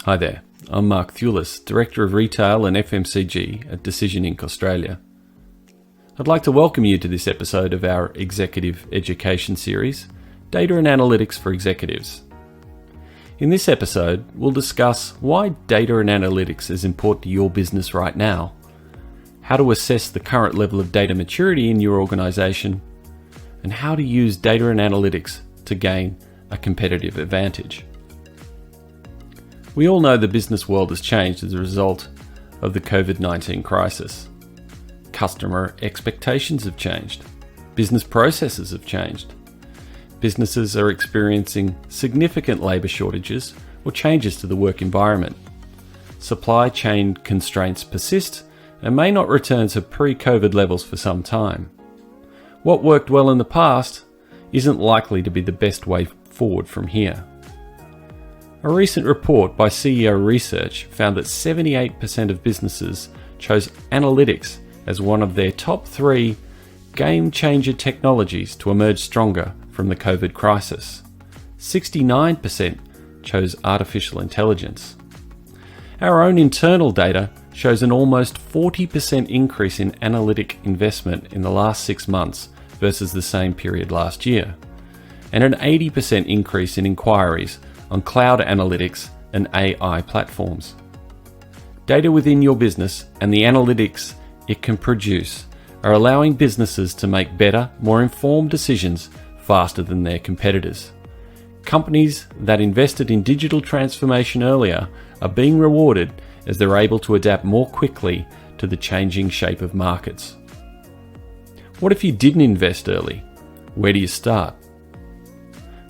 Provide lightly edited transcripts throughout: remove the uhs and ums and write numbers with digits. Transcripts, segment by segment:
Hi there, I'm Mark Foulis, Director of Retail and FMCG at Decision Inc. Australia. I'd like to welcome you to this episode of our Executive Education series, Data and Analytics for Executives. In this episode, we'll discuss why data and analytics is important to your business right now, how to assess the current level of data maturity in your organisation, and how to use data and analytics to gain a competitive advantage. We all know the business world has changed as a result of the COVID-19 crisis. Customer expectations have changed. Business processes have changed. Businesses are experiencing significant labour shortages or changes to the work environment. Supply chain constraints persist and may not return to pre-COVID levels for some time. What worked well in the past isn't likely to be the best way forward from here. A recent report by CEO Research found that 78% of businesses chose analytics as one of their top 3 game-changer technologies to emerge stronger from the COVID crisis. 69% chose artificial intelligence. Our own internal data shows an almost 40% increase in analytic investment in the last 6 months versus the same period last year, and an 80% increase in inquiries on cloud analytics and AI platforms. Data within your business and the analytics it can produce are allowing businesses to make better, more informed decisions faster than their competitors. Companies that invested in digital transformation earlier are being rewarded as they're able to adapt more quickly to the changing shape of markets. What if you didn't invest early? Where do you start?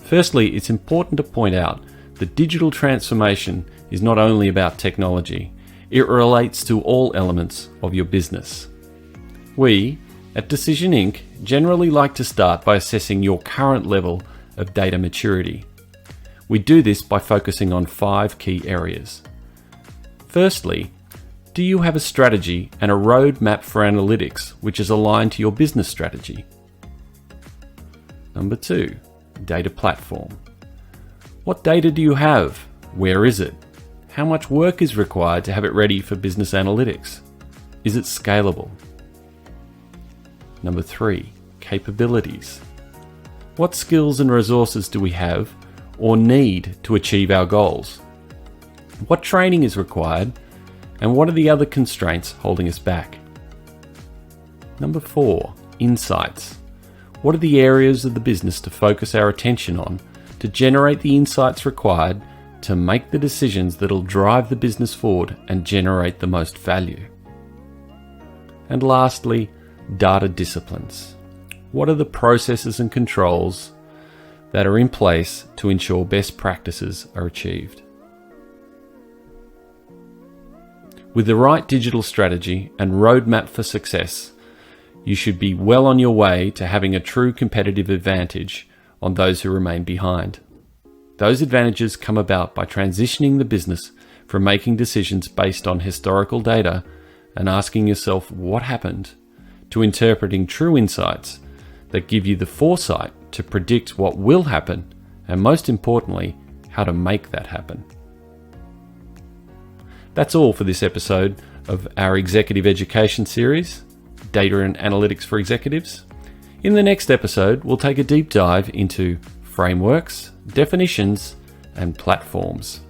Firstly, it's important to point out that digital transformation is not only about technology, it relates to all elements of your business. We, at Decision Inc., generally like to start by assessing your current level of data maturity. We do this by focusing on 5 key areas. Firstly, do you have a strategy and a roadmap for analytics which is aligned to your business strategy? Number 2, data platform. What data do you have? Where is it? How much work is required to have it ready for business analytics? Is it scalable? Number 3, capabilities. What skills and resources do we have or need to achieve our goals? What training is required, and what are the other constraints holding us back? Number 4, insights. What are the areas of the business to focus our attention on to generate the insights required to make the decisions that'll drive the business forward and generate the most value? And lastly, data disciplines. What are the processes and controls that are in place to ensure best practices are achieved? With the right digital strategy and roadmap for success, you should be well on your way to having a true competitive advantage on those who remain behind. Those advantages come about by transitioning the business from making decisions based on historical data and asking yourself what happened, to interpreting true insights that give you the foresight to predict what will happen, and most importantly, how to make that happen. That's all for this episode of our Executive Education series, Data and Analytics for Executives. In the next episode, we'll take a deep dive into frameworks, definitions, and platforms.